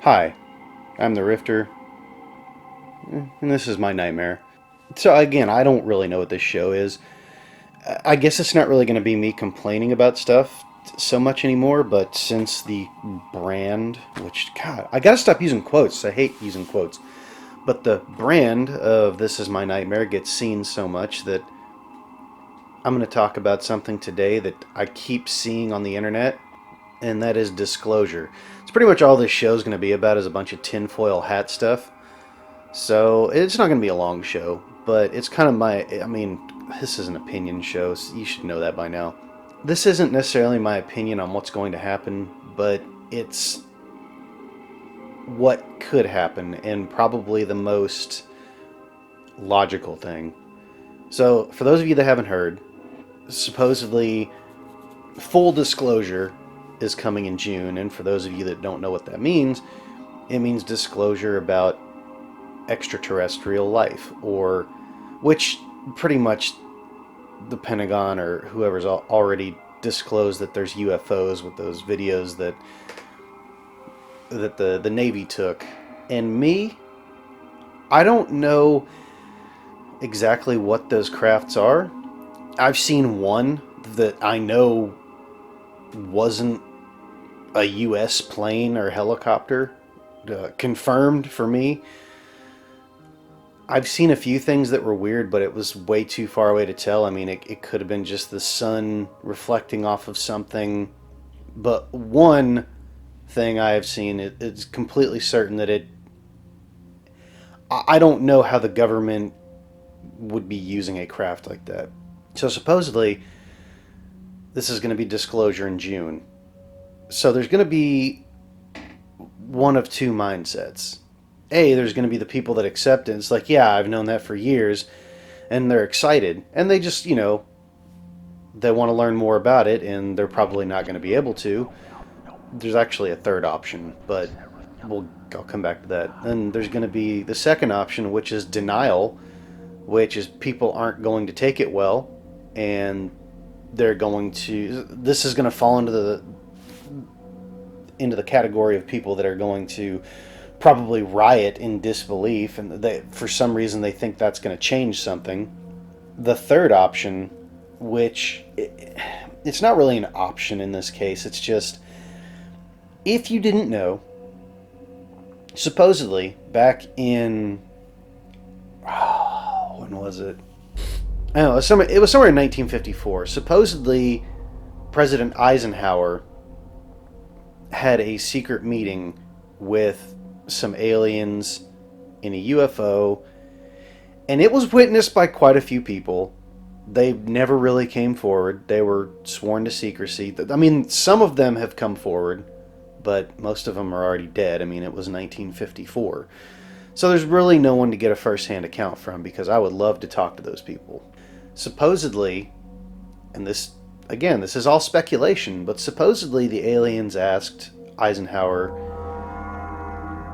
Hi, I'm the Rifter, and this is my nightmare. So, again, I don't really know what this show is. I guess it's not really going to be me complaining about stuff so much anymore, but since the brand, which, God, I gotta stop using quotes. I hate using quotes. But the brand of This Is My Nightmare gets seen so much that I'm going to talk about something today that I keep seeing on the internet, and that is disclosure. It's pretty much all this show is going to be about is a bunch of tinfoil hat stuff. So it's not going to be a long show, but it's kind of this is an opinion show, so you should know that by now. This isn't necessarily my opinion on what's going to happen, but it's what could happen and probably the most logical thing. So, for those of you that haven't heard, supposedly full disclosure is coming in June, and for those of you that don't know what that means, it means disclosure about extraterrestrial life, or which pretty much the Pentagon or whoever's already disclosed that there's UFOs with those videos that the Navy took. And me, I don't know exactly what those crafts are. I've seen one that I know wasn't a US plane or helicopter, confirmed for me. I've seen a few things that were weird, but it was way too far away to tell. I mean, it could have been just the sun reflecting off of something. But one thing I have seen, it's completely certain that it. I don't know how the government would be using a craft like that. So supposedly, this is going to be disclosure in June. So there's going to be one of two mindsets. A, there's going to be the people that accept it. It's like, yeah, I've known that for years, and they're excited, and they just, they want to learn more about it, and they're probably not going to be able to. There's actually a third option, but I'll come back to that. And there's going to be the second option, which is denial, which is people aren't going to take it well, and they're going to. This is going to fall into the category of people that are going to probably riot in disbelief, and for some reason they think that's going to change something. The third option, which it's not really an option in this case, it's just if you didn't know, supposedly back in when was it? I don't know, it was somewhere in 1954. Supposedly, President Eisenhower had a secret meeting with some aliens in a UFO, and it was witnessed by quite a few people. They never really came forward. They were sworn to secrecy. I mean, some of them have come forward, but most of them are already dead. I mean, it was 1954. So there's really no one to get a first-hand account from, because I would love to talk to those people. Supposedly, and this is all speculation, but supposedly the aliens asked Eisenhower,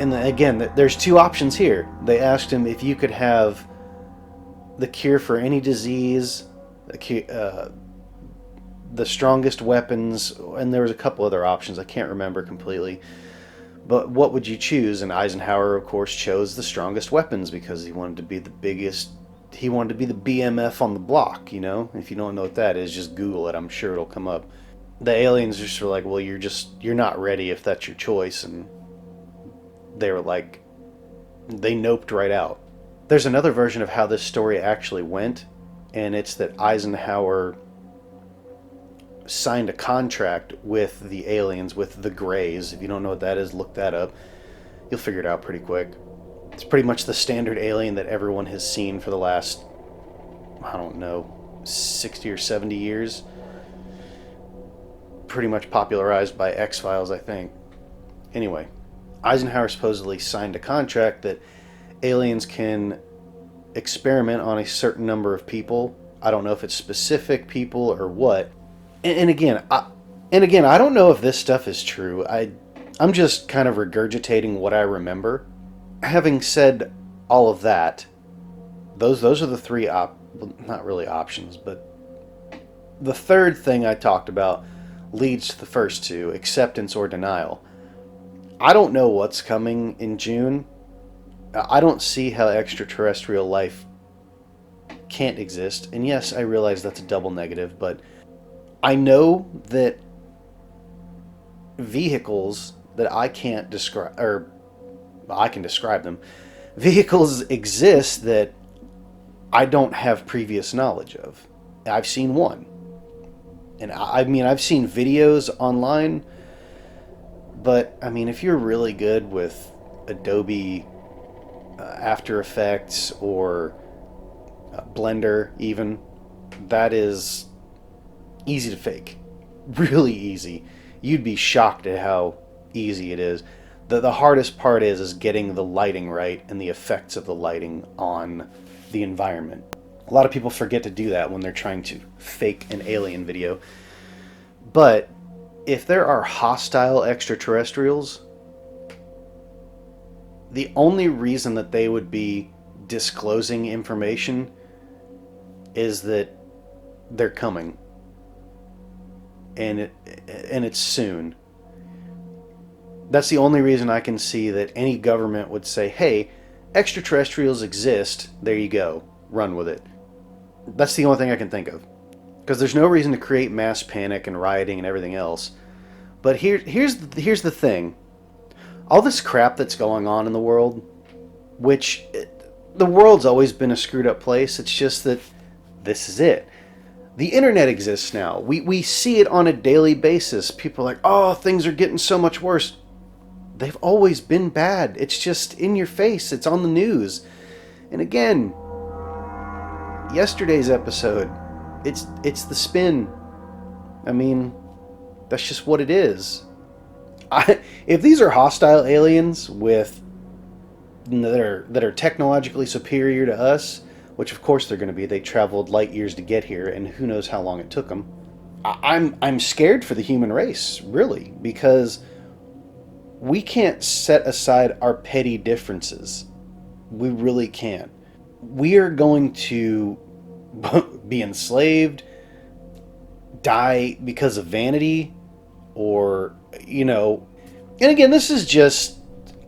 and again, there's two options here. They asked him if you could have the cure for any disease, the strongest weapons, and there was a couple other options. I can't remember completely. But what would you choose? And Eisenhower, of course, chose the strongest weapons because he wanted to be the biggest. He wanted to be the BMF on the block, If you don't know what that is, just Google it. I'm sure it'll come up. The aliens just were like, well, you're not ready if that's your choice. And they were like, they noped right out. There's another version of how this story actually went, and it's that Eisenhower signed a contract with the aliens, with the Greys. If you don't know what that is, look that up. You'll figure it out pretty quick. It's pretty much the standard alien that everyone has seen for the last, 60 or 70 years. Pretty much popularized by X-Files, I think. Anyway, Eisenhower supposedly signed a contract that aliens can experiment on a certain number of people. I don't know if it's specific people or what. And again, I don't know if this stuff is true. I'm just kind of regurgitating what I remember. Having said all of that, those are the three not really options, but the third thing I talked about leads to the first two, acceptance or denial. I don't know what's coming in June. I don't see how extraterrestrial life can't exist. And yes, I realize that's a double negative, but I know that vehicles that I can't describe, or I can describe them, vehicles exist that I don't have previous knowledge of. I've seen one. And I mean, I've seen videos online, but I mean, if you're really good with Adobe After Effects or Blender, even, that is easy to fake. Really easy. You'd be shocked at how easy it is. The hardest part is getting the lighting right and the effects of the lighting on the environment. A lot of people forget to do that when they're trying to fake an alien video. But if there are hostile extraterrestrials, the only reason that they would be disclosing information is that they're coming. And it's soon. That's the only reason I can see that any government would say, hey, extraterrestrials exist, there you go, run with it. That's the only thing I can think of. Because there's no reason to create mass panic and rioting and everything else. But here's the thing. All this crap that's going on in the world, which the world's always been a screwed up place, it's just that this is it. The internet exists now. We see it on a daily basis. People are like, oh, things are getting so much worse. They've always been bad. It's just in your face. It's on the news. And again, yesterday's episode, it's the spin. I mean, that's just what it is. If these are hostile aliens that are technologically superior to us, which of course they're going to be, they traveled light years to get here, and who knows how long it took them. I'm scared for the human race, really, because we can't set aside our petty differences. We really can't. We are going to be enslaved, die because of vanity, or, and again, this is just,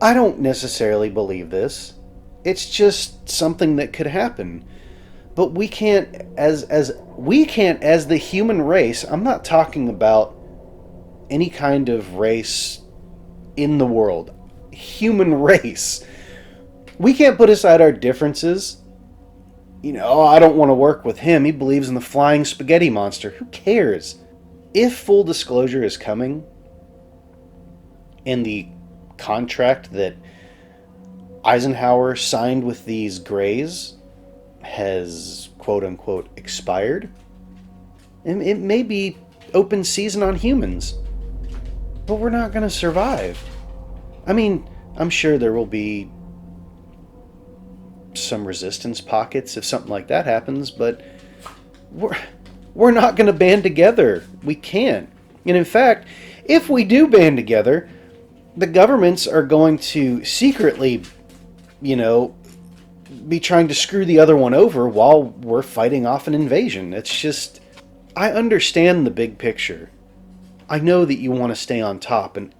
I don't necessarily believe this. It's just something that could happen. But we can't, as the human race, I'm not talking about any kind of race in the world. Human race. We can't put aside our differences. I don't want to work with him. He believes in the flying spaghetti monster. Who cares? If full disclosure is coming, and the contract that Eisenhower signed with these Greys has, quote-unquote, expired, it may be open season on humans. But we're not going to survive. I mean, I'm sure there will be some resistance pockets if something like that happens, but we're not going to band together. We can't. And in fact, if we do band together, the governments are going to secretly, be trying to screw the other one over while we're fighting off an invasion. It's just, I understand the big picture. I know that you want to stay on top, and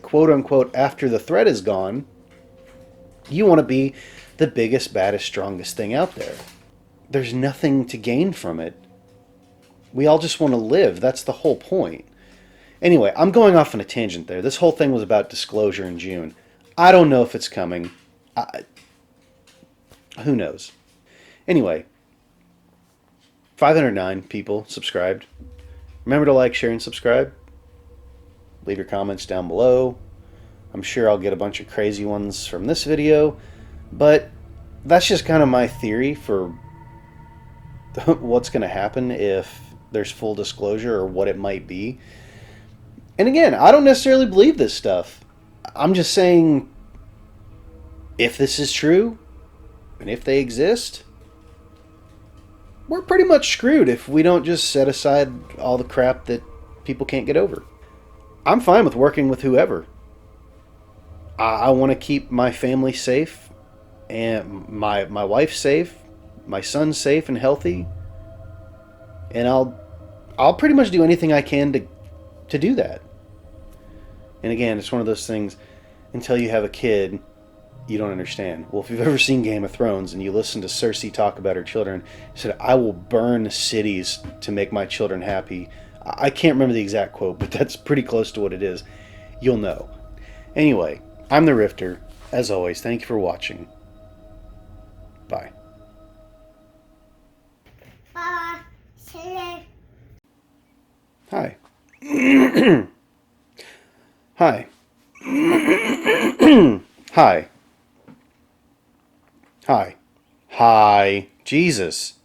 quote unquote, after the threat is gone, you want to be the biggest, baddest, strongest thing out there. There's nothing to gain from it. We all just want to live. That's the whole point. Anyway, I'm going off on a tangent there. This whole thing was about disclosure in June. I don't know if it's coming. Who knows? Anyway, 509 people subscribed. Remember to like, share, and subscribe. Leave your comments down below. I'm sure I'll get a bunch of crazy ones from this video, but that's just kind of my theory for what's going to happen if there's full disclosure, or what it might be. And again, I don't necessarily believe this stuff. I'm just saying, if this is true, and if they exist, we're pretty much screwed if we don't just set aside all the crap that people can't get over. I'm fine with working with whoever. I want to keep my family safe, and my wife safe, my son safe and healthy, and I'll pretty much do anything I can to do that. And again, it's one of those things, until you have a kid, you don't understand. Well, if you've ever seen Game of Thrones and you listen to Cersei talk about her children, she said, I will burn cities to make my children happy. I can't remember the exact quote, but that's pretty close to what it is. You'll know. Anyway, I'm the Rifter. As always, thank you for watching. Bye. Hi. Hi. Hi. Hi. Hi. Jesus.